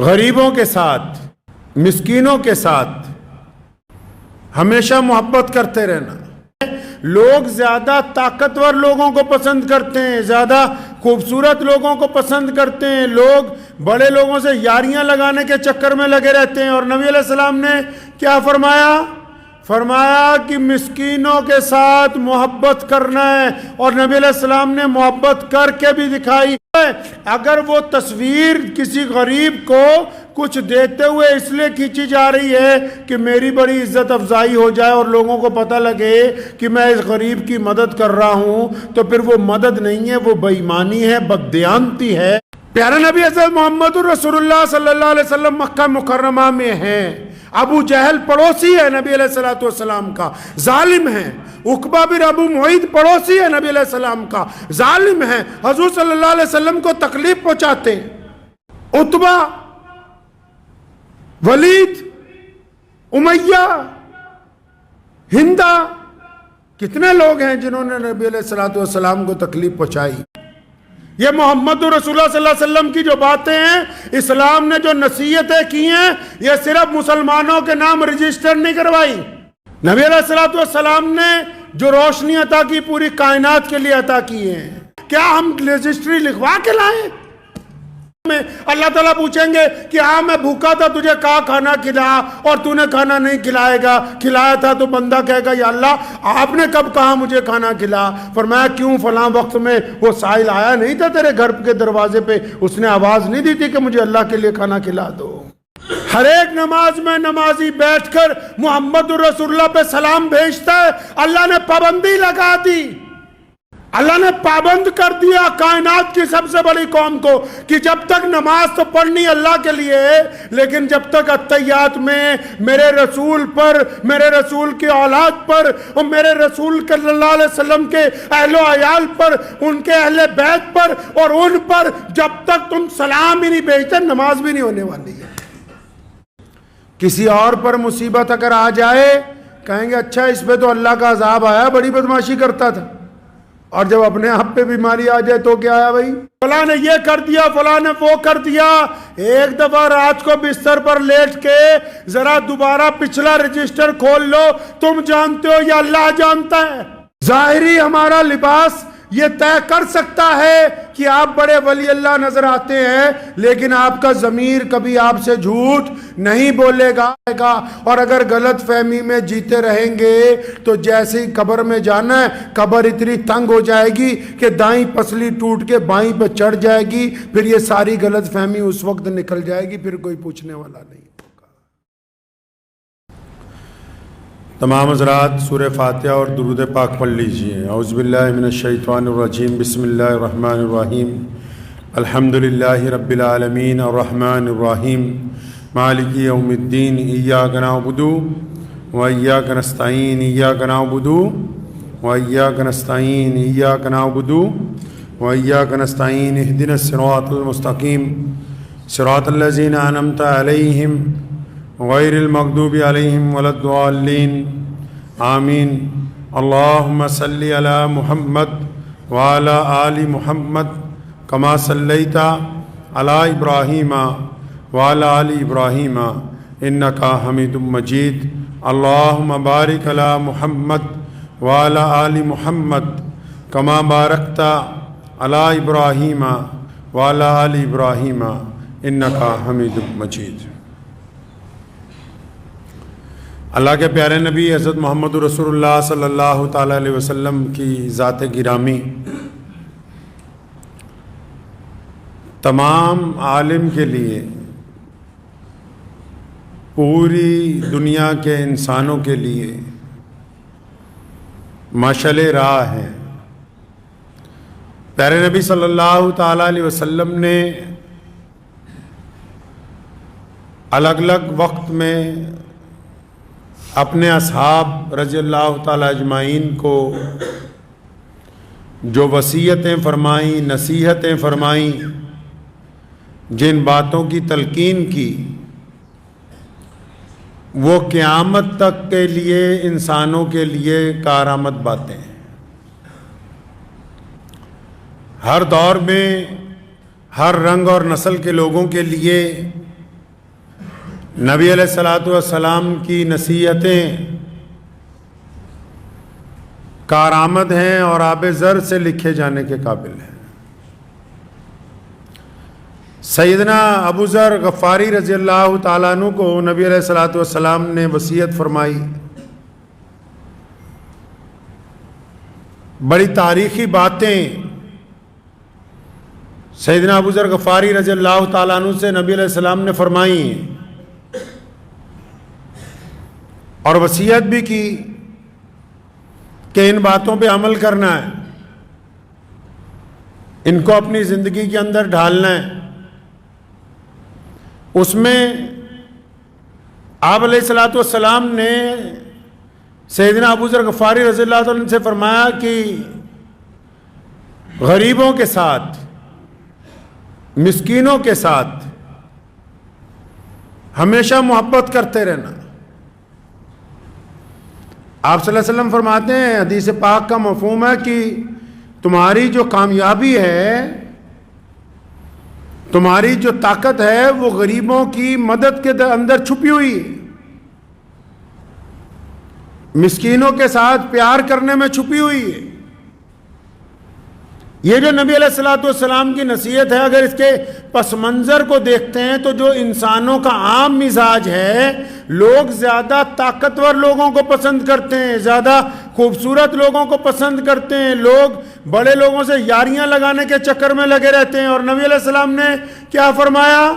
غریبوں کے ساتھ، مسکینوں کے ساتھ ہمیشہ محبت کرتے رہنا۔ لوگ زیادہ طاقتور لوگوں کو پسند کرتے ہیں، زیادہ خوبصورت لوگوں کو پسند کرتے ہیں، لوگ بڑے لوگوں سے یاریاں لگانے کے چکر میں لگے رہتے ہیں۔ اور نبی علیہ السلام نے کیا فرمایا؟ فرمایا کہ مسکینوں کے ساتھ محبت کرنا ہے، اور نبی علیہ السلام نے محبت کر کے بھی دکھائی ہے۔ اگر وہ تصویر کسی غریب کو کچھ دیتے ہوئے اس لیے کھینچی جا رہی ہے کہ میری بڑی عزت افزائی ہو جائے اور لوگوں کو پتہ لگے کہ میں اس غریب کی مدد کر رہا ہوں، تو پھر وہ مدد نہیں ہے، وہ بے ایمانی ہے، بددیانتی ہے۔ پیارے نبی حضرت محمد رسول اللہ صلی اللہ علیہ وسلم مکہ مکرمہ میں ہیں۔ ابو جہل پڑوسی ہے نبی علیہ السلام کا، ظالم ہے۔ عقبہ بن ابو معیط پڑوسی ہے نبی علیہ السلام کا، ظالم ہے، حضور صلی اللہ علیہ وسلم کو تکلیف پہنچاتے ہیں۔ عتبہ، ولید، امیہ، ہندہ، کتنے لوگ ہیں جنہوں نے نبی علیہ السلام کو تکلیف پہنچائی۔ یہ محمد رسول اللہ صلی اللہ علیہ وسلم کی جو باتیں ہیں، اسلام نے جو نصیحتیں کی ہیں، یہ صرف مسلمانوں کے نام رجسٹر نہیں کروائی۔ نبی علیہ السلام نے جو روشنی عطا کی پوری کائنات کے لیے عطا کی ہے، کیا ہم رجسٹری لکھوا کے لائیں؟ اللہ تعالیٰ پوچھیں گے کہ ہاں میں بھوکا تھا، تجھے کہا کھانا کھلا اور تو نے کھانا نہیں کھلایا تھا، تو بندہ کہے گا یا اللہ آپ نے کب کہا مجھے کھانا کھلا؟ فرمایا کیوں؟ فلاں وقت میں وہ سائل آیا نہیں تھا تیرے گھر کے دروازے پہ، اس نے آواز نہیں دی تھی کہ مجھے اللہ کے لیے کھانا کھلا دو۔ ہر ایک نماز میں نمازی بیٹھ کر محمد رسول اللہ پہ سلام بھیجتا ہے۔ اللہ نے پابندی لگا دی، اللہ نے پابند کر دیا کائنات کی سب سے بڑی قوم کو کہ جب تک نماز تو پڑھنی اللہ کے لیے ہے، لیکن جب تک اتحیات میں میرے رسول پر، میرے رسول کی اولاد پر اور میرے رسول صلی اللہ علیہ وسلم کے اہل و عیال پر، ان کے اہل بیت پر اور ان پر جب تک تم سلام ہی نہیں بھیجتے، نماز بھی نہیں ہونے والی ہے۔ کسی اور پر مصیبت اگر آ جائے، کہیں گے اچھا اس پہ تو اللہ کا عذاب آیا، بڑی بدماشی کرتا تھا، اور جب اپنے آپ پہ بیماری آ جائے تو کیا آیا بھائی؟ فلاں نے یہ کر دیا، فلاں نے وہ کر دیا۔ ایک دفعہ رات کو بستر پر لیٹ کے ذرا دوبارہ پچھلا رجسٹر کھول لو، تم جانتے ہو یا اللہ جانتا ہے۔ ظاہری ہمارا لباس یہ طے کر سکتا ہے کہ آپ بڑے ولی اللہ نظر آتے ہیں، لیکن آپ کا ضمیر کبھی آپ سے جھوٹ نہیں بولے گا۔ اور اگر غلط فہمی میں جیتے رہیں گے تو جیسے ہی قبر میں جانا ہے، قبر اتنی تنگ ہو جائے گی کہ دائیں پسلی ٹوٹ کے بائیں پہ چڑھ جائے گی، پھر یہ ساری غلط فہمی اس وقت نکل جائے گی، پھر کوئی پوچھنے والا نہیں ہوگا۔ تمام حضرات سورہ فاتحہ اور درود پاک پڑھ لیجئے۔ اعوذ باللہ من الشیطان الرجیم، بسم اللہ الرحمن الرحیم، الحمدللہ رب العالمین الرحمن الرحیم مالک یوم الدین، ایاک نعبد و ایاک نستعین، ایاک نعبد و ایاک نستعین، ایاک نعبد و ایاک نستعین، اہدنا الصراط المستقیم صراط الذین انعمت علیہم غیر المغضوب علیہم ولا الضالین، آمین۔ اللہم صلی علی محمد وعلی آل محمد کما صلیت علی ابراہیم وعلی آل ابراہیم انکا حمید مجید۔ اللہم بارک علی محمد وعلی آل محمد کما بارکت علی ابراہیم وعلی آل ابراہیم انکا حمید مجید۔ اللہ کے پیارے نبی حضرت محمد رسول اللہ صلی اللہ تعالیٰ علیہ وسلم کی ذات گرامی تمام عالم کے لیے، پوری دنیا کے انسانوں کے لیے مشعل راہ ہے۔ پیارے نبی صلی اللہ تعالیٰ علیہ وسلم نے الگ الگ وقت میں اپنے اصحاب رضی اللہ تعالیٰ اجمعین کو جو وصیتیں فرمائیں، نصیحتیں فرمائیں، جن باتوں کی تلقین کی، وہ قیامت تک کے لیے انسانوں کے لیے کارآمد باتیں ہیں۔ ہر دور میں ہر رنگ اور نسل کے لوگوں کے لیے نبی علیہ الصلوۃ والسلام کی نصیحتیں کارآمد ہیں اور آب زر سے لکھے جانے کے قابل ہیں۔ سیدنا ابو ذر غفاری رضی اللہ تعالیٰ عنہ کو نبی علیہ الصلوۃ والسلام نے وصیت فرمائی، بڑی تاریخی باتیں سیدنا ابو ذر غفاری رضی اللہ تعالیٰ عنہ سے نبی علیہ السلام نے فرمائی اور وصیت بھی کی کہ ان باتوں پہ عمل کرنا ہے، ان کو اپنی زندگی کے اندر ڈھالنا ہے۔ اس میں آپ علیہ الصلوۃ والسلام نے سیدنا ابو ذر غفاری رضی اللہ عنہ سے فرمایا کہ غریبوں کے ساتھ، مسکینوں کے ساتھ ہمیشہ محبت کرتے رہنا۔ آپ صلی اللہ علیہ وسلم فرماتے ہیں، حدیث پاک کا مفہوم ہے کہ تمہاری جو کامیابی ہے، تمہاری جو طاقت ہے، وہ غریبوں کی مدد کے اندر چھپی ہوئی ہے، مسکینوں کے ساتھ پیار کرنے میں چھپی ہوئی ہے۔ یہ جو نبی علیہ الصلوۃ والسلام کی نصیحت ہے، اگر اس کے پس منظر کو دیکھتے ہیں تو جو انسانوں کا عام مزاج ہے، لوگ زیادہ طاقتور لوگوں کو پسند کرتے ہیں، زیادہ خوبصورت لوگوں کو پسند کرتے ہیں، لوگ بڑے لوگوں سے یاریاں لگانے کے چکر میں لگے رہتے ہیں۔ اور نبی علیہ السلام نے کیا فرمایا؟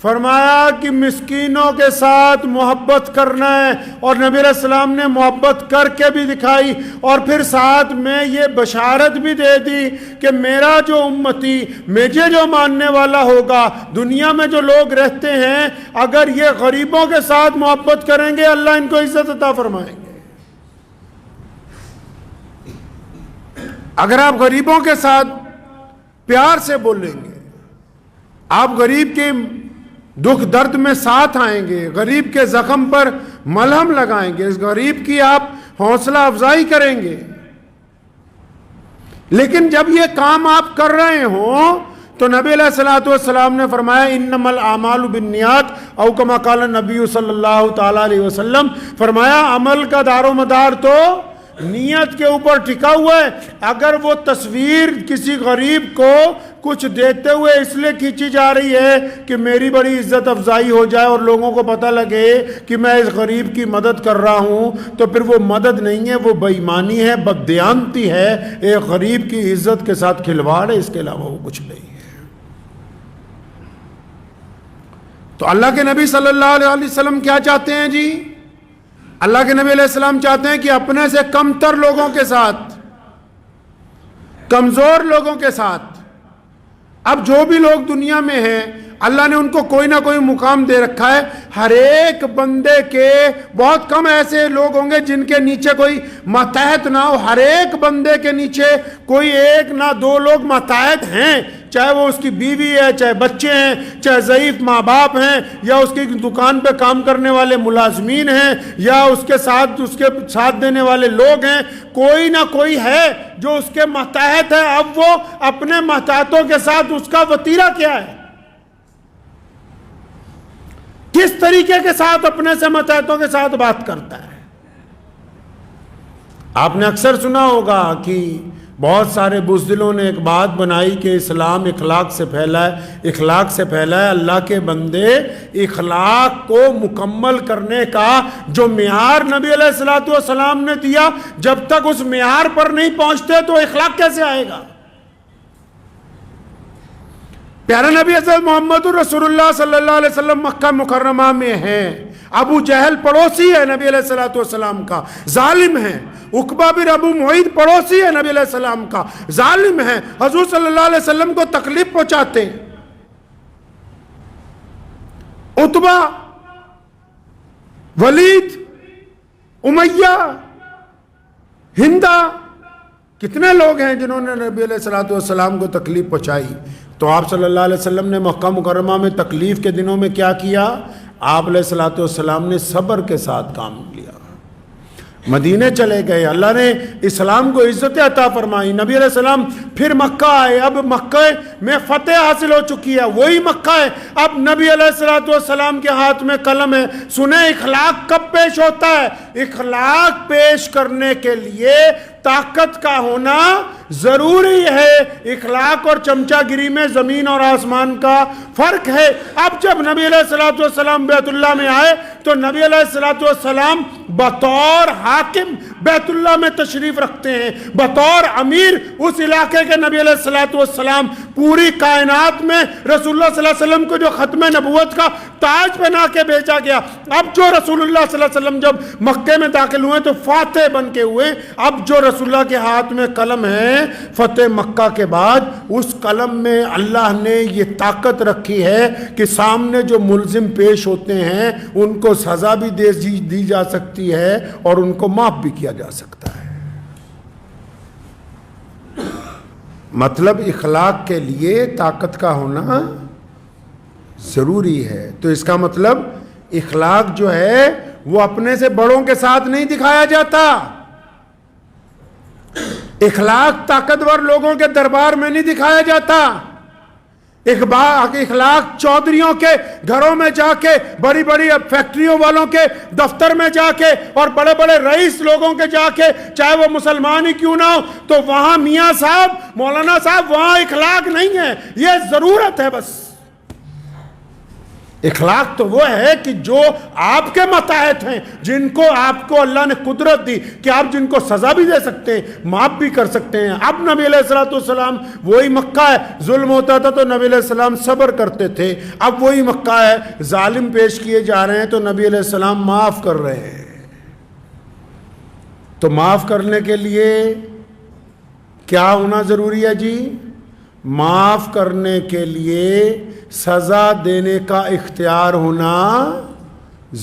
فرمایا کہ مسکینوں کے ساتھ محبت کرنا ہے، اور نبی علیہ السلام نے محبت کر کے بھی دکھائی، اور پھر ساتھ میں یہ بشارت بھی دے دی کہ میرا جو امتی، مجھے جو ماننے والا ہوگا، دنیا میں جو لوگ رہتے ہیں، اگر یہ غریبوں کے ساتھ محبت کریں گے، اللہ ان کو عزت عطا فرمائیں گے۔ اگر آپ غریبوں کے ساتھ پیار سے بولیں گے، آپ غریب کے دکھ درد میں ساتھ آئیں گے، غریب کے زخم پر ملہم لگائیں گے، اس غریب کی آپ حوصلہ افزائی کریں گے، لیکن جب یہ کام آپ کر رہے ہوں تو نبی علیہ الصلوۃ والسلام نے فرمایا انما الاعمال بالنیات، او کما قال النبی صلی اللہ تعالی علیہ وسلم، فرمایا عمل کا دار و مدار تو نیت کے اوپر ٹکا ہوا ہے۔ اگر وہ تصویر کسی غریب کو کچھ دیتے ہوئے اس لیے کھینچی جا رہی ہے کہ میری بڑی عزت افزائی ہو جائے اور لوگوں کو پتہ لگے کہ میں اس غریب کی مدد کر رہا ہوں، تو پھر وہ مدد نہیں ہے، وہ بے ایمانی ہے، بددیانتی ہے، ایک غریب کی عزت کے ساتھ کھلواڑ ہے، اس کے علاوہ وہ کچھ نہیں ہے۔ تو اللہ کے نبی صلی اللہ علیہ وسلم کیا چاہتے ہیں جی؟ اللہ کے نبی علیہ السلام چاہتے ہیں کہ اپنے سے کم تر لوگوں کے ساتھ، کمزور لوگوں کے ساتھ، اب جو بھی لوگ دنیا میں ہیں، اللہ نے ان کو کوئی نہ کوئی مقام دے رکھا ہے۔ ہر ایک بندے کے بہت کم ایسے لوگ ہوں گے جن کے نیچے کوئی ماتحت نہ ہو، ہر ایک بندے کے نیچے کوئی ایک نہ دو لوگ ماتحت ہیں، چاہے وہ اس کی بیوی ہے، چاہے بچے ہیں، چاہے ضعیف ماں باپ ہیں، یا اس کی دکان پہ کام کرنے والے ملازمین ہیں، یا اس کے ساتھ دینے والے لوگ ہیں، کوئی نہ کوئی ہے جو اس کے ماتحت ہے۔ اب وہ اپنے ماتحتوں کے ساتھ اس کا وتیرہ کیا ہے، کس طریقے کے ساتھ اپنے سے ماتحتوں کے ساتھ بات کرتا ہے۔ آپ نے اکثر سنا ہوگا کہ بہت سارے بزدلوں نے ایک بات بنائی کہ اسلام اخلاق سے پھیلا ہے، اخلاق سے پھیلا ہے۔ اللہ کے بندے، اخلاق کو مکمل کرنے کا جو معیار نبی علیہ الصلوۃ والسلام نے دیا، جب تک اس معیار پر نہیں پہنچتے تو اخلاق کیسے آئے گا؟ پیارا نبی حضرت محمد رسول اللہ صلی اللہ علیہ وسلم مکہ مکرمہ میں ہیں، ابو جہل پڑوسی ہے نبی علیہ الصلوۃ والسلام کا، ظالم ہے۔ عقبہ بن ابو معیط پڑوسی ہے نبی علیہ السلام کا، ظالم ہے، حضور صلی اللہ علیہ وسلم کو تکلیف پہنچاتے ہیں۔ عتبہ، ولید، امیہ، ہندہ، کتنے لوگ ہیں جنہوں نے نبی علیہ الصلوۃ والسلام کو تکلیف پہنچائی۔ تو آپ صلی اللہ علیہ وسلم نے مکہ مکرمہ میں تکلیف کے دنوں میں کیا کیا؟ آپ علیہ الصلوۃ والسلام نے صبر کے ساتھ کام لیا، مدینے چلے گئے، اللہ نے اسلام کو عزت عطا فرمائی، نبی علیہ السلام پھر مکہ آئے، اب مکہ میں فتح حاصل ہو چکی ہے، وہی مکہ ہے، اب نبی علیہ السلام کے ہاتھ میں قلم ہے۔ سنیں اخلاق کب پیش ہوتا ہے؟ اخلاق پیش کرنے کے لیے طاقت کا ہونا ضروری ہے۔ اخلاق اور چمچہ گیری میں زمین اور آسمان کا فرق ہے۔ اب جب نبی علیہ السلام بیت اللہ میں آئے تو نبی علیہ السلام بطور حاکم بیت اللہ میں تشریف رکھتے ہیں، بطور امیر اس علاقے کے نبی علیہ السلام پوری کائنات میں رسول اللہ صلی اللہ علیہ وسلم کو جو ختم نبوت کا تاج پہنا کے بھیجا گیا۔ اب جو رسول اللہ صلی اللہ علیہ وسلم جب مکے میں داخل ہوئے تو فاتح بن کے ہوئے۔ اب جو رسول اللہ کے ہاتھ میں قلم ہے فتح مکہ کے بعد، اس قلم میں اللہ نے یہ طاقت رکھی ہے کہ سامنے جو ملزم پیش ہوتے ہیں ان کو سزا بھی دی جا سکتی ہے اور ان کو معاف بھی کیا جا سکتا ہے۔ مطلب اخلاق کے لیے طاقت کا ہونا ضروری ہے۔ تو اس کا مطلب اخلاق جو ہے وہ اپنے سے بڑوں کے ساتھ نہیں دکھایا جاتا، اخلاق طاقتور لوگوں کے دربار میں نہیں دکھایا جاتا، اخلاق چودھریوں کے گھروں میں جا کے، بڑی بڑی فیکٹریوں والوں کے دفتر میں جا کے اور بڑے بڑے رئیس لوگوں کے جا کے، چاہے وہ مسلمان ہی کیوں نہ ہو، تو وہاں میاں صاحب، مولانا صاحب، وہاں اخلاق نہیں ہے، یہ ضرورت ہے بس۔ اخلاق تو وہ ہے کہ جو آپ کے ماتحت ہیں، جن کو آپ کو اللہ نے قدرت دی کہ آپ جن کو سزا بھی دے سکتے ہیں، معاف بھی کر سکتے ہیں۔ اب نبی علیہ السلام وہی مکہ ہے، ظلم ہوتا تھا تو نبی علیہ السلام صبر کرتے تھے، اب وہی مکہ ہے، ظالم پیش کیے جا رہے ہیں تو نبی علیہ السلام معاف کر رہے ہیں۔ تو معاف کرنے کے لیے کیا ہونا ضروری ہے جی؟ معاف کرنے کے لیے سزا دینے کا اختیار ہونا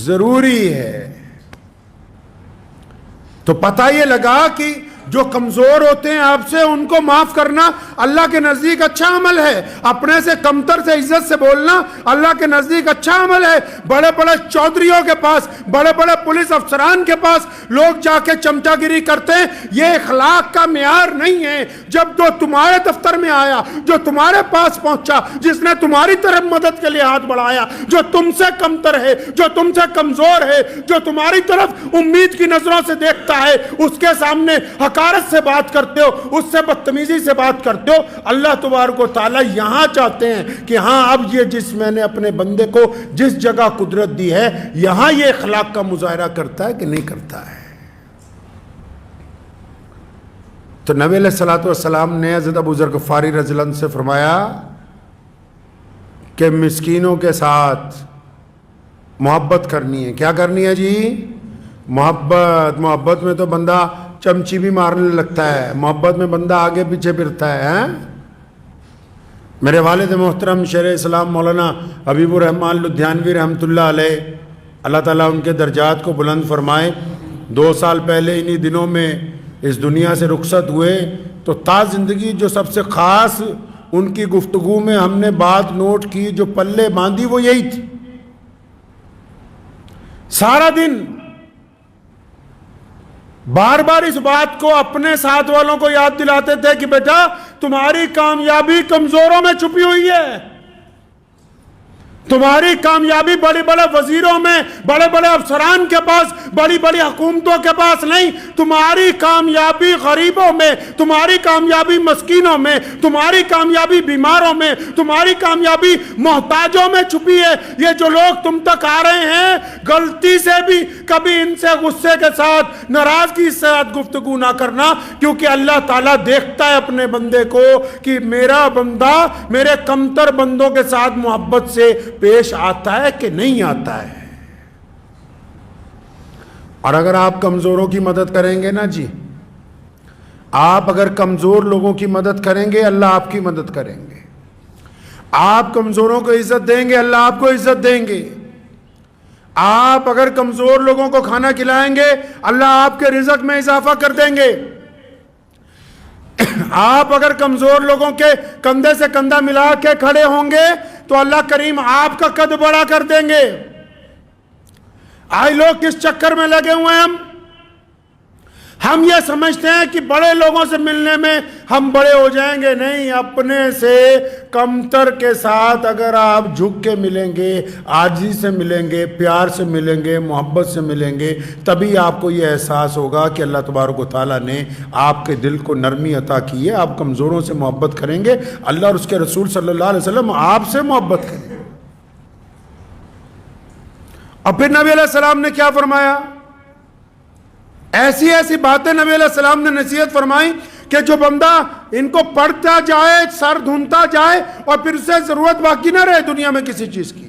ضروری ہے۔ تو پتہ یہ لگا کہ جو کمزور ہوتے ہیں آپ سے، ان کو معاف کرنا اللہ کے نزدیک اچھا عمل ہے۔ اپنے سے کمتر سے عزت سے بولنا اللہ کے نزدیک اچھا عمل ہے۔ بڑے بڑے چودھریوں کے پاس، بڑے بڑے پولیس افسران کے پاس لوگ جا کے چمچہ گیری کرتے ہیں، یہ اخلاق کا معیار نہیں ہے۔ جب جو تمہارے دفتر میں آیا، جو تمہارے پاس پہنچا، جس نے تمہاری طرف مدد کے لیے ہاتھ بڑھایا، جو تم سے کمتر ہے، جو تم سے کمزور ہے، جو تمہاری طرف امید کی نظروں سے دیکھتا ہے، اس کے سامنے حقارت سے بات کرتے ہو، اس سے بدتمیزی سے بات کرتے ہو۔ اللہ تبارک و تعالیٰ یہاں چاہتے ہیں کہ ہاں اب یہ جس میں نے اپنے بندے کو جس جگہ قدرت دی ہے، یہاں یہ اخلاق کا مظاہرہ کرتا ہے کہ نہیں کرتا ہے۔ تو نبی علیہ السلام نے حضرت ابو ذر غفاری رضی اللہ عنہ سے فرمایا کہ مسکینوں کے ساتھ محبت کرنی ہے۔ کیا کرنی ہے جی؟ محبت میں تو بندہ چمچی بھی مارنے لگتا ہے، محبت میں بندہ آگے پیچھے پھرتا ہے۔ میرے والد محترم شیخ اسلام مولانا حبیب الرحمان لدھیانوی رحمۃ اللہ علیہ، اللہ تعالیٰ ان کے درجات کو بلند فرمائے، 2 سال پہلے انہی دنوں میں اس دنیا سے رخصت ہوئے۔ تو تا زندگی جو سب سے خاص ان کی گفتگو میں ہم نے بات نوٹ کی، جو پلے باندھی، وہ یہی تھی۔ سارا دن بار بار اس بات کو اپنے ساتھ والوں کو یاد دلاتے تھے کہ بیٹا تمہاری کامیابی کمزوروں میں چھپی ہوئی ہے، تمہاری کامیابی بڑے بڑے وزیروں میں، بڑے بڑے افسران کے پاس، بڑی بڑی حکومتوں کے پاس نہیں، تمہاری کامیابی غریبوں میں، تمہاری کامیابی مسکینوں میں، تمہاری کامیابی بیماروں میں، تمہاری کامیابی محتاجوں میں چھپی ہے۔ یہ جو لوگ تم تک آ رہے ہیں، غلطی سے بھی کبھی ان سے غصے کے ساتھ، ناراضگی کے ساتھ گفتگو نہ کرنا، کیونکہ اللہ تعالیٰ دیکھتا ہے اپنے بندے کو کہ میرا بندہ میرے کمتر بندوں کے ساتھ محبت سے پیش آتا ہے کہ نہیں آتا ہے۔ اور اگر آپ کمزوروں کی مدد کریں گے نا جی، آپ اگر کمزور لوگوں کی مدد کریں گے، اللہ آپ کی مدد کریں گے۔ آپ کمزوروں کو عزت دیں گے، اللہ آپ کو عزت دیں گے۔ آپ اگر کمزور لوگوں کو کھانا کھلائیں گے، اللہ آپ کے رزق میں اضافہ کر دیں گے۔ آپ اگر کمزور لوگوں کے کندھے سے کندھا ملا کے کھڑے ہوں گے تو اللہ کریم آپ کا قد بڑا کر دیں گے۔ آج لوگ کس چکر میں لگے ہوئے ہیں؟ ہم ہم یہ سمجھتے ہیں کہ بڑے لوگوں سے ملنے میں ہم بڑے ہو جائیں گے. نہیں، اپنے سے کمتر کے ساتھ اگر آپ جھک کے ملیں گے، عاجزی سے ملیں گے، پیار سے ملیں گے، محبت سے ملیں گے، تبھی آپ کو یہ احساس ہوگا کہ اللہ تبارک و تعالیٰ نے آپ کے دل کو نرمی عطا کی ہے. آپ کمزوروں سے محبت کریں گے، اللہ اور اس کے رسول صلی اللہ علیہ وسلم آپ سے محبت کریں گے. اور پھر نبی علیہ السلام نے کیا فرمایا؟ ایسی ایسی باتیں نبی علیہ السلام نے نصیحت فرمائی کہ جو بندہ ان کو پڑھتا جائے، سر دھنتا جائے، اور پھر اسے ضرورت باقی نہ رہے دنیا میں کسی چیز کی.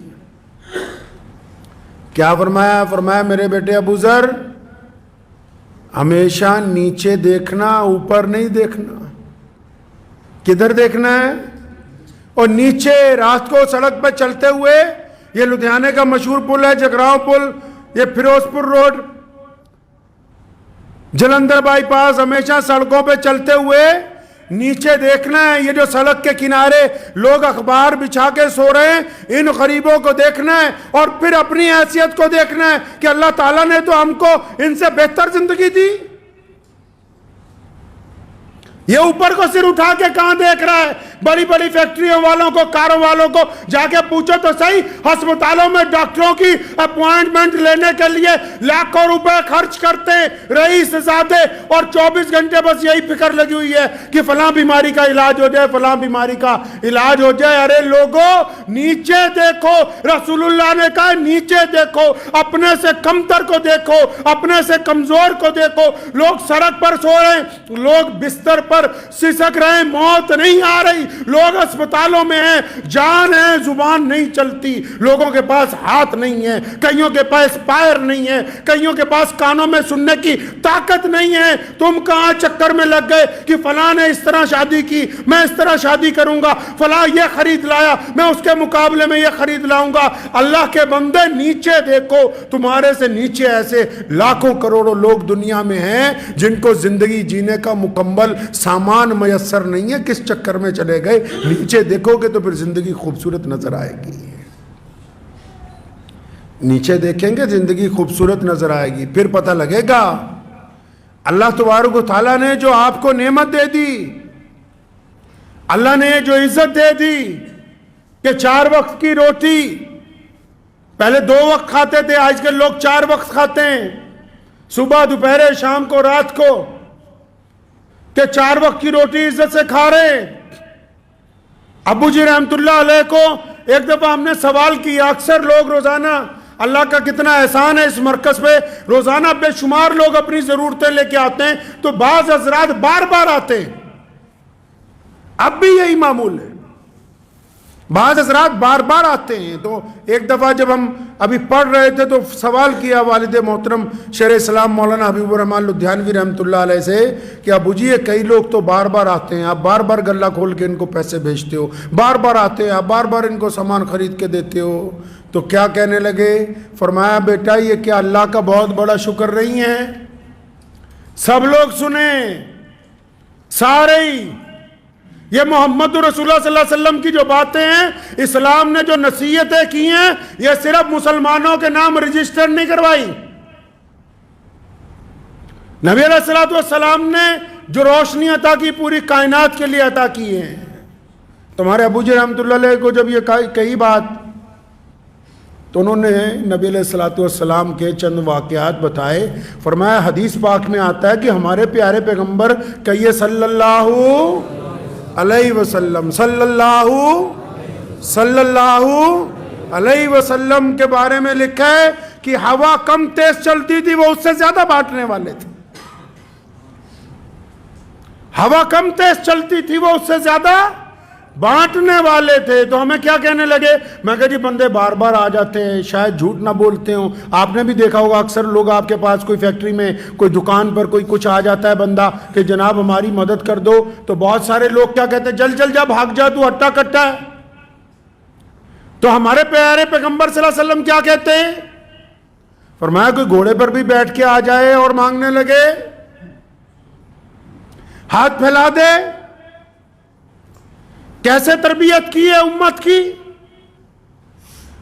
کیا فرمایا؟ فرمایا میرے بیٹے ابو ذر، ہمیشہ نیچے دیکھنا، اوپر نہیں دیکھنا. کدھر دیکھنا ہے؟ اور نیچے رات کو سڑک پہ چلتے ہوئے، یہ لدھیانے کا مشہور پل ہے جگراؤں پل، یہ فیروز پور روڈ، جلندھر بائی پاس، ہمیشہ سڑکوں پہ چلتے ہوئے نیچے دیکھنا ہے. یہ جو سڑک کے کنارے لوگ اخبار بچھا کے سو رہے ہیں، ان غریبوں کو دیکھنا ہے، اور پھر اپنی حیثیت کو دیکھنا ہے کہ اللہ تعالیٰ نے تو ہم کو ان سے بہتر زندگی دی. یہ اوپر کو سر اٹھا کے کہاں دیکھ رہا ہے؟ بڑی بڑی فیکٹریوں والوں کو، کاروں والوں کو جا کے پوچھو تو صحیح، ہسپتالوں میں ڈاکٹروں کی اپوائنٹمنٹ لینے کے لیے لاکھوں روپے خرچ کرتے ہیں رئیس زادے، اور 24 گھنٹے بس یہی فکر لگی ہوئی ہے کہ فلاں بیماری کا علاج ہو جائے، فلاں بیماری کا علاج ہو جائے. ارے لوگوں، نیچے دیکھو. رسول اللہ نے کہا نیچے دیکھو، اپنے سے کمتر کو دیکھو، اپنے سے کمزور کو دیکھو. لوگ سڑک پر سو رہے ہیں، لوگ بستر پر سسک رہے ہیں، موت نہیں آ رہی. لوگ اسپتالوں میں ہیں، جان ہے، زبان نہیں چلتی. لوگوں کے پاس ہاتھ نہیں ہے، کئیوں کے پاس پیر نہیں ہے، کئیوں کے پاس کانوں میں سننے کی طاقت نہیں ہے. تم کہاں چکر میں لگ گئے کہ فلاں نے اس طرح شادی کی، میں اس طرح شادی کروں گا، فلاں یہ خرید لایا، میں اس کے مقابلے میں یہ خرید لاؤں گا. اللہ کے بندے نیچے دیکھو. تمہارے سے نیچے ایسے لاکھوں کروڑوں لوگ دنیا میں ہیں جن کو زندگی جینے کا مکمل سامان میسر نہیں ہے. کس چکر میں چلے گئے؟ نیچے دیکھو گے تو پھر زندگی خوبصورت نظر آئے گی. نیچے دیکھیں گے زندگی خوبصورت نظر آئے گی. پھر پتہ لگے گا اللہ تبارک و تعالیٰ نے جو آپ کو نعمت دے دی، اللہ نے جو عزت دے دی کہ 4 وقت کی روٹی، پہلے 2 وقت کھاتے تھے، آج کل لوگ 4 وقت کھاتے ہیں، صبح، دوپہر، شام کو، رات کو، کہ 4 وقت کی روٹی عزت سے کھا رہے ہیں. ابو جی رحمت اللہ علیہ کو ایک دفعہ ہم نے سوال کیا، اکثر لوگ روزانہ، اللہ کا کتنا احسان ہے اس مرکز پہ، روزانہ بے شمار لوگ اپنی ضرورتیں لے کے آتے ہیں، تو بعض حضرات بار بار آتے ہیں. اب بھی یہی معمول ہے، بعض حضرات بار بار آتے ہیں. تو ایک دفعہ جب ہم ابھی پڑھ رہے تھے تو سوال کیا والد محترم شیخ اسلام مولانا حبیب الرحمن لدھیانوی رحمۃ اللہ علیہ سے کہ ابو جی یہ کئی لوگ تو بار بار آتے ہیں، آپ بار بار گلہ کھول کے ان کو پیسے بھیجتے ہو، بار بار آتے ہیں، آپ بار بار ان کو سامان خرید کے دیتے ہو. تو کیا کہنے لگے؟ فرمایا بیٹا یہ کیا اللہ کا بہت بڑا شکر نہیں ہے؟ سب لوگ سنیں، سارے ہی، یہ محمد رسول اللہ صلی اللہ علیہ وسلم کی جو باتیں ہیں، اسلام نے جو نصیحتیں کی ہیں، یہ صرف مسلمانوں کے نام رجسٹر نہیں کروائی. نبی علیہ السلام نے جو روشنی عطا کی پوری کائنات کے لیے عطا کی ہے. تمہارے ابو جی رحمت اللہ علیہ کو جب یہ کہی بات تو انہوں نے نبی علیہ السلام کے چند واقعات بتائے. فرمایا حدیث پاک میں آتا ہے کہ ہمارے پیارے پیغمبر کہیے صلی اللہ علیہ وسلم، صلی اللہ علیہ وسلم کے بارے میں لکھا ہے کہ ہوا کم تیز چلتی تھی، وہ اس سے زیادہ بانٹنے والے تھے. ہوا کم تیز چلتی تھی، وہ اس سے زیادہ بانٹنے والے تھے. تو ہمیں کیا کہنے لگے؟ میں کہا جی بندے بار بار آ جاتے ہیں، شاید جھوٹ نہ بولتے ہوں. آپ نے بھی دیکھا ہوگا اکثر لوگ آپ کے پاس کوئی فیکٹری میں، کوئی دکان پر کوئی کچھ آ جاتا ہے بندہ کہ جناب ہماری مدد کر دو، تو بہت سارے لوگ کیا کہتے ہیں؟ جل جا بھاگ جا، تو ہٹا کٹا ہے. تو ہمارے پیارے پیغمبر صلی اللہ علیہ وسلم کیا کہتے ہیں؟ فرمایا کوئی گھوڑے پر بھی بیٹھ کے آ جائے اور مانگنے لگے، ہاتھ پھیلا دے. کیسے تربیت کی ہے امت کی؟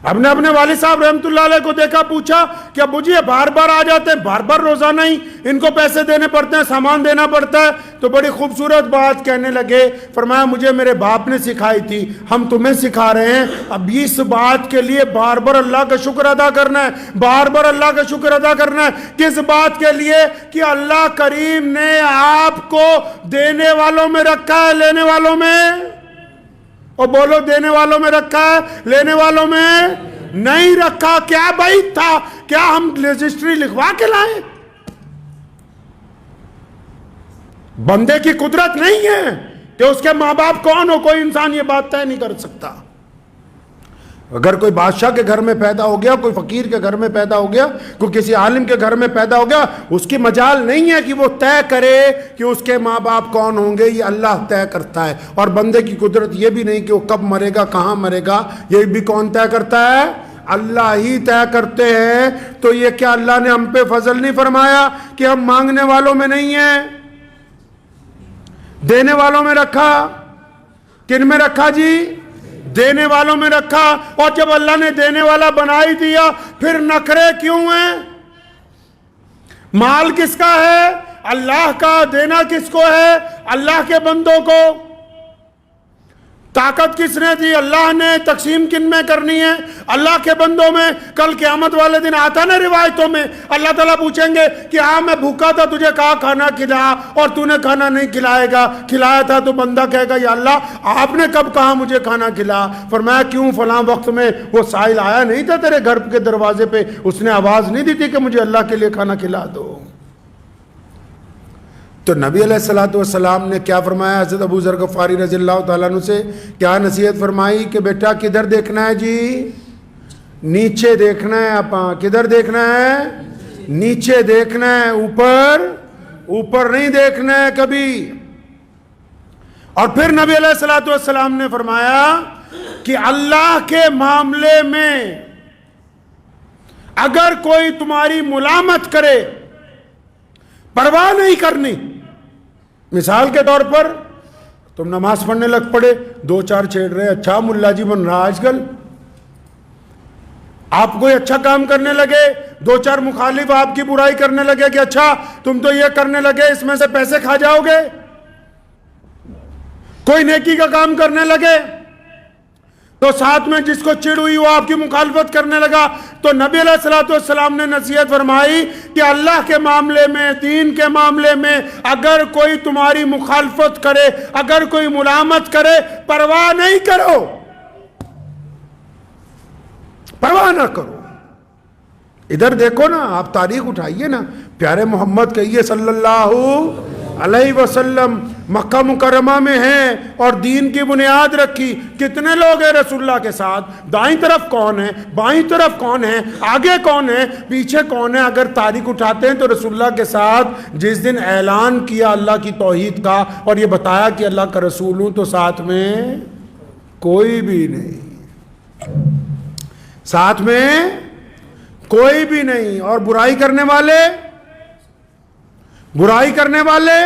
اب نے اپنے والد صاحب رحمۃ اللہ علیہ کو دیکھا, پوچھا کہ ابو جی یہ بار بار آ جاتے ہیں, بار بار روزانہ ہی ان کو پیسے دینے پڑتے ہیں, سامان دینا پڑتا ہے. تو بڑی خوبصورت بات کہنے لگے, فرمایا مجھے میرے باپ نے سکھائی تھی, ہم تمہیں سکھا رہے ہیں. اب اس بات کے لیے بار بار اللہ کا شکر ادا کرنا ہے, بار بار اللہ کا شکر ادا کرنا ہے. کس بات کے لیے؟ کہ اللہ کریم نے آپ کو دینے والوں میں رکھا ہے, لینے والوں میں, اور بولو دینے والوں میں رکھا ہے, لینے والوں میں نہیں رکھا. کیا بھائی تھا, کیا ہم رجسٹری لکھوا کے لائیں؟ بندے کی قدرت نہیں ہے کہ اس کے ماں باپ کون ہو, کوئی انسان یہ بات طے نہیں کر سکتا. اگر کوئی بادشاہ کے گھر میں پیدا ہو گیا, کوئی فقیر کے گھر میں پیدا ہو گیا, کوئی کسی عالم کے گھر میں پیدا ہو گیا, اس کی مجال نہیں ہے کہ وہ طے کرے کہ اس کے ماں باپ کون ہوں گے. یہ اللہ طے کرتا ہے. اور بندے کی قدرت یہ بھی نہیں کہ وہ کب مرے گا, کہاں مرے گا, یہ بھی کون طے کرتا ہے؟ اللہ ہی طے کرتے ہیں. تو یہ کیا اللہ نے ہم پہ فضل نہیں فرمایا کہ ہم مانگنے والوں میں نہیں ہیں, دینے والوں میں رکھا؟ کن میں رکھا جی؟ دینے والوں میں رکھا. اور جب اللہ نے دینے والا بنا ہی دیا, پھر نخرے کیوں ہیں؟ مال کس کا ہے؟ اللہ کا. دینا کس کو ہے؟ اللہ کے بندوں کو. طاقت کس نے دی؟ اللہ نے. تقسیم کن میں کرنی ہے؟ اللہ کے بندوں میں. کل قیامت والے دن آتا نا روایتوں میں, اللہ تعالیٰ پوچھیں گے کہ ہاں میں بھوکا تھا, تجھے کہا کھانا کھلا اور تو نے کھانا نہیں کھلایا تھا. تو بندہ کہے گا یا اللہ آپ نے کب کہا مجھے کھانا کھلا؟ فرمایا کیوں, فلاں وقت میں وہ سائل آیا نہیں تھا تیرے گھر کے دروازے پہ, اس نے آواز نہیں دی تھی کہ مجھے اللہ کے لیے کھانا کھلا دو. تو نبی علیہ السلام نے کیا فرمایا؟ حضرت ابو ذر غفاری رضی اللہ تعالیٰ عنہ سے کیا نصیحت فرمائی کہ بیٹا کدھر دیکھنا ہے جی؟ نیچے دیکھنا ہے. آپ کدھر دیکھنا ہے؟ نیچے دیکھنا ہے, اوپر نہیں دیکھنا ہے کبھی. اور پھر نبی علیہ السلام نے فرمایا کہ اللہ کے معاملے میں اگر کوئی تمہاری ملامت کرے, پرواہ نہیں کرنی. مثال کے طور پر تم نماز پڑھنے لگ پڑے, دو چار چھیڑ رہے, اچھا ملا جی بن رہا آج کل. آپ کوئی اچھا کام کرنے لگے, دو چار مخالف آپ کی برائی کرنے لگے کہ اچھا تم تو یہ کرنے لگے, اس میں سے پیسے کھا جاؤ گے. کوئی نیکی کا کام کرنے لگے تو ساتھ میں جس کو چڑ ہوئی وہ آپ کی مخالفت کرنے لگا. تو نبی علیہ السلام نے نصیحت فرمائی کہ اللہ کے معاملے میں, دین کے معاملے میں اگر کوئی تمہاری مخالفت کرے, اگر کوئی ملامت کرے, پرواہ نہیں کرو, پرواہ نہ کرو. ادھر دیکھو نا, آپ تاریخ اٹھائیے نا, پیارے محمد کہیے صلی اللہ علیہ وسلم مکہ مکرمہ میں ہیں اور دین کی بنیاد رکھی. کتنے لوگ ہیں رسول اللہ کے ساتھ؟ دائیں طرف کون ہے, بائیں طرف کون ہے, آگے کون ہے, پیچھے کون ہے؟ اگر تاریخ اٹھاتے ہیں تو رسول اللہ کے ساتھ جس دن اعلان کیا اللہ کی توحید کا اور یہ بتایا کہ اللہ کا رسول ہوں, تو ساتھ میں کوئی بھی نہیں, ساتھ میں کوئی بھی نہیں. اور برائی کرنے والے,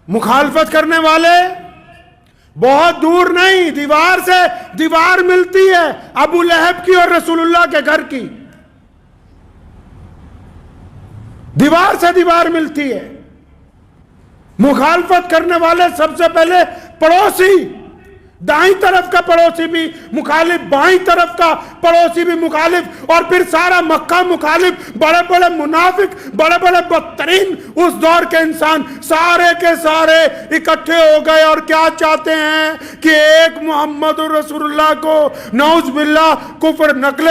مخالفت کرنے والے بہت دور نہیں, دیوار سے دیوار ملتی ہے ابو لہب کی اور رسول اللہ کے گھر کی, دیوار سے دیوار ملتی ہے. مخالفت کرنے والے سب سے پہلے پڑوسی, دائیں طرف کا پڑوسی بھی مخالف, بائیں طرف کا پڑوسی بھی مخالف, اور پھر سارا مکہ مخالف. بڑے بڑے منافق, بڑے بڑے بدترین اس دور کے انسان سارے کے سارے اکٹھے ہو گئے اور کیا چاہتے ہیں کہ ایک محمد رسول اللہ کو نعوذ باللہ کفر, نقل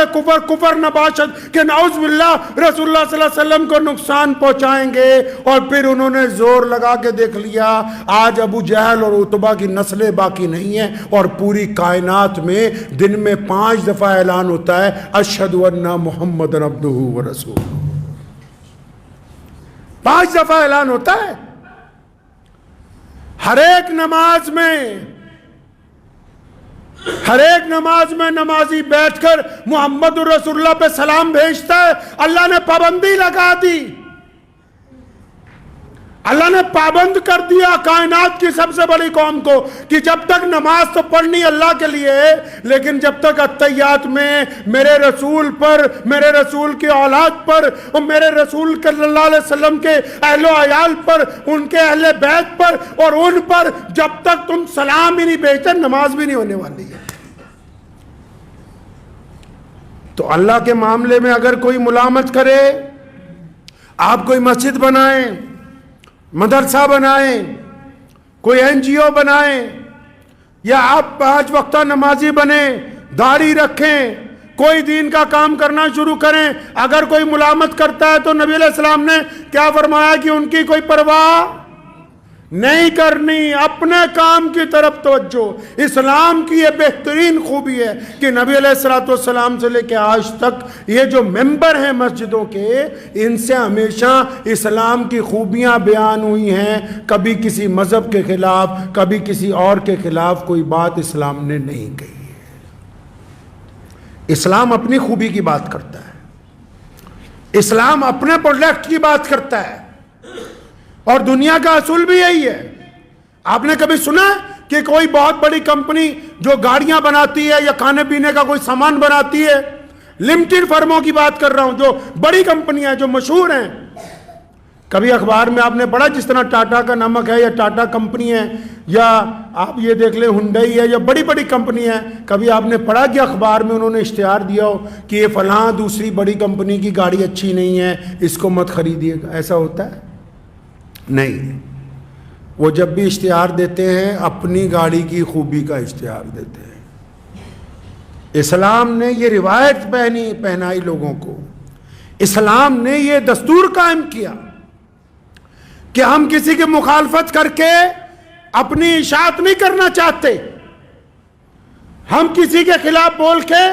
کفر نباشت کہ نعوذ باللہ رسول اللہ صلی اللہ علیہ وسلم کو نقصان پہنچائیں گے. اور پھر انہوں نے زور لگا کے دیکھ لیا, آج ابو جہل اور عتبہ کی نسلیں باقی نہیں ہیں, اور پوری کائنات میں دن میں 5 دفعہ اعلان ہوتا ہے اشہد ان محمد عبدہ ورسولہ. 5 دفعہ اعلان ہوتا ہے ہر ایک نماز میں نمازی بیٹھ کر محمد رسول اللہ پہ سلام بھیجتا ہے. اللہ نے پابندی لگا دی, اللہ نے پابند کر دیا کائنات کی سب سے بڑی قوم کو کہ جب تک نماز تو پڑھنی اللہ کے لیے ہے، لیکن جب تک اتحیات میں میرے رسول پر، میرے رسول کی اولاد پر اور میرے رسول صلی اللہ علیہ وسلم کے اہل و عیال پر، ان کے اہل بیت پر اور ان پر جب تک تم سلام ہی نہیں بھیجتے، نماز بھی نہیں ہونے والی ہے۔ تو اللہ کے معاملے میں اگر کوئی ملامت کرے، آپ کوئی مسجد بنائیں، مدرسہ بنائیں، کوئی NGO بنائیں، یا آپ 5 وقتہ نمازی بنیں، داڑھی رکھیں، کوئی دین کا کام کرنا شروع کریں، اگر کوئی ملامت کرتا ہے تو نبی علیہ السلام نے کیا فرمایا کہ ان کی کوئی پرواہ نہیں کرنی، اپنے کام کی طرف توجہ۔ اسلام کی یہ بہترین خوبی ہے کہ نبی علیہ السلام سے لے کے آج تک یہ جو ممبر ہیں مسجدوں کے، ان سے ہمیشہ اسلام کی خوبیاں بیان ہوئی ہیں، کبھی کسی مذہب کے خلاف، کبھی کسی اور کے خلاف کوئی بات اسلام نے نہیں کہی ہے۔ اسلام اپنی خوبی کی بات کرتا ہے، اسلام اپنے پروڈکٹ کی بات کرتا ہے، اور دنیا کا اصول بھی یہی ہے۔ آپ نے کبھی سنا کہ کوئی بہت بڑی کمپنی جو گاڑیاں بناتی ہے یا کھانے پینے کا کوئی سامان بناتی ہے، لمیٹڈ فرموں کی بات کر رہا ہوں، جو بڑی کمپنیاں ہیں، جو مشہور ہیں، کبھی اخبار میں آپ نے پڑھا جس طرح ٹاٹا کا نمک ہے یا ٹاٹا کمپنی ہے، یا آپ یہ دیکھ لیں ہنڈئی ہے، یا بڑی بڑی کمپنی ہے، کبھی آپ نے پڑھا کہ اخبار میں انہوں نے اشتہار دیا ہو کہ یہ فلاں دوسری بڑی کمپنی کی گاڑی اچھی نہیں ہے، اس کو مت خریدیے گا؟ ایسا ہوتا ہے؟ نہیں، وہ جب بھی اشتہار دیتے ہیں اپنی گاڑی کی خوبی کا اشتہار دیتے ہیں۔ اسلام نے یہ روایت پہنائی لوگوں کو، اسلام نے یہ دستور قائم کیا کہ ہم کسی کی مخالفت کر کے اپنی اشاعت نہیں کرنا چاہتے، ہم کسی کے خلاف بول کے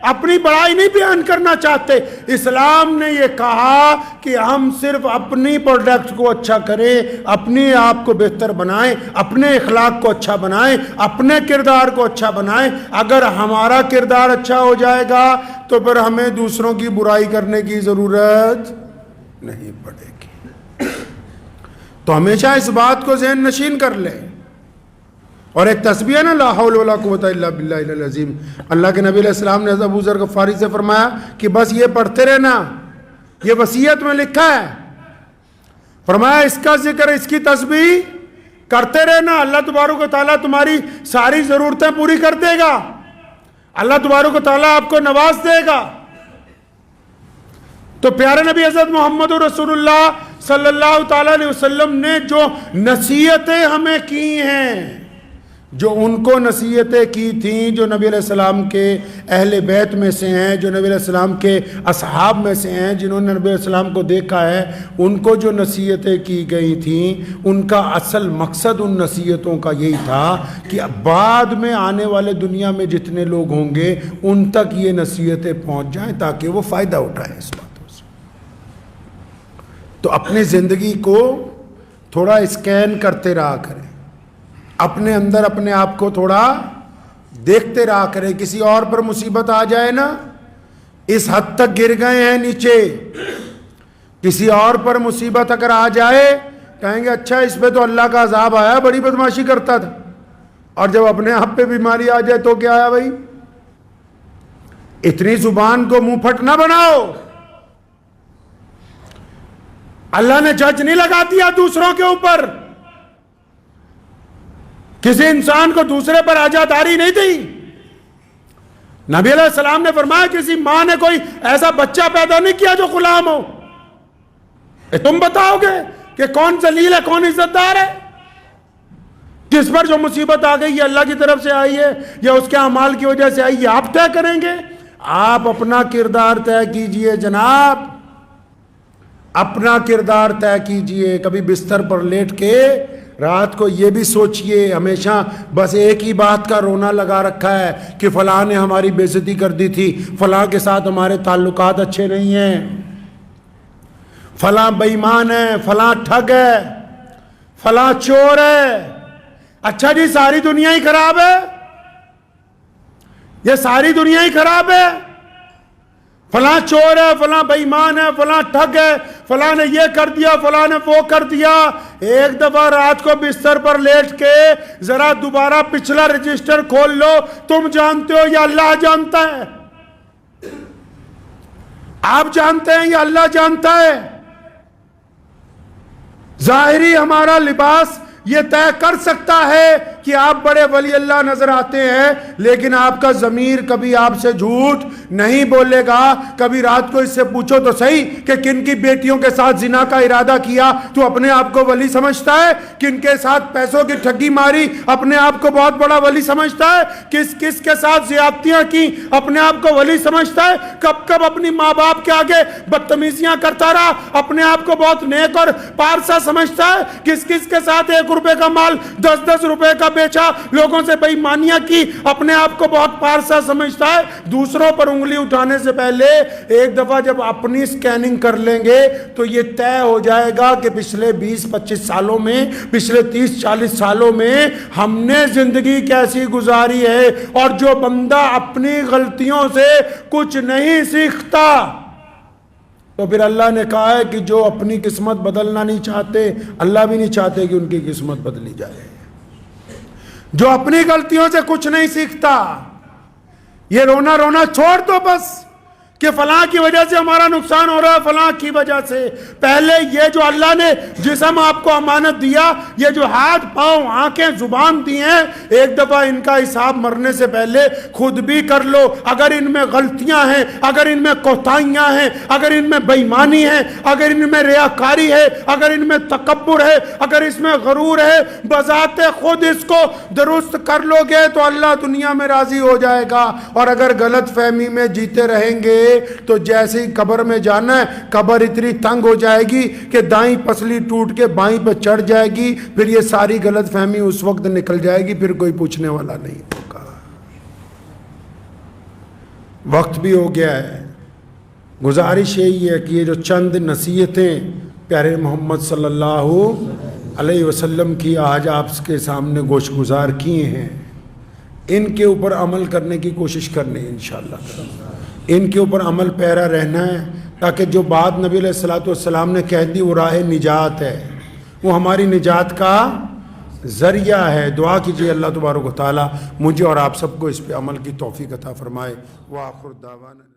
اپنی بڑائی نہیں بیان کرنا چاہتے۔ اسلام نے یہ کہا کہ ہم صرف اپنی پروڈکٹ کو اچھا کریں، اپنے آپ کو بہتر بنائیں، اپنے اخلاق کو اچھا بنائیں، اپنے کردار کو اچھا بنائیں۔ اگر ہمارا کردار اچھا ہو جائے گا تو پھر ہمیں دوسروں کی برائی کرنے کی ضرورت نہیں پڑے گی۔ تو ہمیشہ اس بات کو ذہن نشین کر لیں۔ اور ایک تسبیح ہے نا، لا حول ولا قوت الا باللہ العظیم، اللہ کے نبی علیہ السلام نے حضرت ابو ذر غفاری سے فرمایا کہ بس یہ پڑھتے رہنا، یہ وصیت میں لکھا ہے، فرمایا اس کا ذکر، اس کی تسبیح کرتے رہنا، اللہ تبارک و تعالیٰ تمہاری ساری ضرورتیں پوری کر دے گا، اللہ تبارک و تعالیٰ آپ کو نواز دے گا۔ تو پیارے نبی حضرت محمد رسول اللہ صلی اللہ تعالیٰ علیہ وسلم نے جو نصیحتیں ہمیں کی ہیں، جو ان کو نصیحتیں کی تھیں، جو نبی علیہ السلام کے اہل بیت میں سے ہیں، جو نبی علیہ السلام کے اصحاب میں سے ہیں، جنہوں نے نبی علیہ السلام کو دیکھا ہے، ان کو جو نصیحتیں کی گئی تھیں، ان کا اصل مقصد ان نصیحتوں کا یہی تھا کہ بعد میں آنے والے دنیا میں جتنے لوگ ہوں گے ان تک یہ نصیحتیں پہنچ جائیں تاکہ وہ فائدہ اٹھائیں اس باتوں سے۔ تو اپنی زندگی کو تھوڑا اسکین کرتے رہا کریں، اپنے اندر اپنے آپ کو تھوڑا دیکھتے رہا کریں۔ کسی اور پر مصیبت آ جائے نا، اس حد تک گر گئے ہیں نیچے، کسی اور پر مصیبت اگر آ جائے کہیں گے اچھا اس پہ تو اللہ کا عذاب آیا، بڑی بدماشی کرتا تھا، اور جب اپنے آپ پہ بیماری آ جائے تو کیا آیا بھائی؟ اتنی زبان کو منہ پھٹ نہ بناؤ۔ اللہ نے جج نہیں لگا دیا دوسروں کے اوپر، کسی انسان کو دوسرے پر آجاداری نہیں دی۔ نبی علیہ السلام نے فرمایا کسی ماں نے کوئی ایسا بچہ پیدا نہیں کیا جو غلام ہو۔ تم بتاؤ گے کہ کون ذلیل ہے کون عزت دار ہے؟ کس پر جو مصیبت آ گئی یہ اللہ کی طرف سے آئی ہے یا اس کے اعمال کی وجہ سے آئی ہے، آپ طے کریں گے۔ آپ اپنا کردار طے کیجئے جناب، اپنا کردار طے کیجئے۔ کبھی بستر پر لیٹ کے رات کو یہ بھی سوچئے، ہمیشہ بس ایک ہی بات کا رونا لگا رکھا ہے کہ فلاں نے ہماری بے عزتی کر دی تھی، فلاں کے ساتھ ہمارے تعلقات اچھے نہیں ہیں، فلاں بے ایمان ہے، فلاں ٹھگ ہے، فلاں چور ہے۔ اچھا جی ساری دنیا ہی خراب ہے، یہ ساری دنیا ہی خراب ہے، فلاں چور ہے، فلاں بے ایمان ہے، فلاں ٹھگ ہے، فلاں نے یہ کر دیا، فلاں نے وہ کر دیا۔ ایک دفعہ رات کو بستر پر لیٹ کے ذرا دوبارہ پچھلا رجسٹر کھول لو، تم جانتے ہو یا اللہ جانتا ہے؟ آپ جانتے ہیں یا اللہ جانتا ہے؟ ظاہری ہمارا لباس یہ طے کر سکتا ہے کہ آپ بڑے ولی اللہ نظر آتے ہیں، لیکن آپ کا ضمیر کبھی آپ سے جھوٹ نہیں بولے گا۔ کبھی رات کو اس سے پوچھو تو صحیح کہ کن کی بیٹیوں کے ساتھ زنا کا ارادہ کیا تو اپنے آپ کو ولی سمجھتا ہے، کن کے ساتھ پیسوں کی ٹھگی ماری اپنے آپ کو بہت بڑا ولی سمجھتا ہے، کس کس کے ساتھ زیادتیاں کی اپنے آپ کو ولی سمجھتا ہے، کب کب اپنی ماں باپ کے آگے بدتمیزیاں کرتا رہا اپنے آپ کو بہت نیک اور پارسا سمجھتا ہے، کس کس کے ساتھ 1 روپے کا مال 10 روپے کا بیچا، لوگوں سے بے ایمانیاں کی اپنے آپ کو بہت پارسا سمجھتا ہے۔ دوسروں پر انگلی اٹھانے سے پہلے ایک دفعہ جب اپنی سکیننگ کر لیں گے تو یہ طے ہو جائے گا کہ پچھلے 20-25 سالوں میں، پچھلے 30-40 سالوں میں ہم نے زندگی کیسی گزاری ہے۔ اور جو بندہ اپنی غلطیوں سے کچھ نہیں سیکھتا تو پھر اللہ نے کہا ہے کہ جو اپنی قسمت بدلنا نہیں چاہتے، اللہ بھی نہیں چاہتے کہ ان کی قسمت بدلی جائے۔ جو اپنی غلطیوں سے کچھ نہیں سیکھتا، یہ رونا رونا چھوڑ دو بس کہ فلاں کی وجہ سے ہمارا نقصان ہو رہا ہے، فلاں کی وجہ سے۔ پہلے یہ جو اللہ نے جسم آپ کو امانت دیا، یہ جو ہاتھ پاؤں آنکھیں زبان دی ہیں، ایک دفعہ ان کا حساب مرنے سے پہلے خود بھی کر لو۔ اگر ان میں غلطیاں ہیں، اگر ان میں کوتاہیاں ہیں، اگر ان میں بے ایمانی ہے، اگر ان میں ریاکاری ہے، اگر ان میں تکبر ہے، اگر اس میں غرور ہے، بذات خود اس کو درست کر لو گے تو اللہ دنیا میں راضی ہو جائے گا۔ اور اگر غلط فہمی میں جیتے رہیں گے تو جیسے ہی قبر میں جانا ہے، قبر اتنی تنگ ہو جائے گی کہ دائیں پسلی ٹوٹ کے بائیں پہ چڑھ جائے گی، پھر یہ ساری غلط فہمی اس وقت نکل جائے گی، پھر کوئی پوچھنے والا نہیں ہوگا۔ وقت بھی ہو گیا ہے۔ گزارش یہی ہے کہ یہ جو چند نصیحتیں پیارے محمد صلی اللہ علیہ وسلم کی آج آپ کے سامنے گوش گزار کیے ہیں، ان کے اوپر عمل کرنے کی کوشش کرنی ہے انشاءاللہ۔ ان کے اوپر عمل پیرا رہنا ہے تاکہ جو بات نبی علیہ الصلوۃ والسلام نے کہہ دی وہ راہ نجات ہے، وہ ہماری نجات کا ذریعہ ہے۔ دعا کیجیے اللہ تبارک و تعالی مجھے اور آپ سب کو اس پہ عمل کی توفیق عطا فرمائے۔ وآخر دعوانا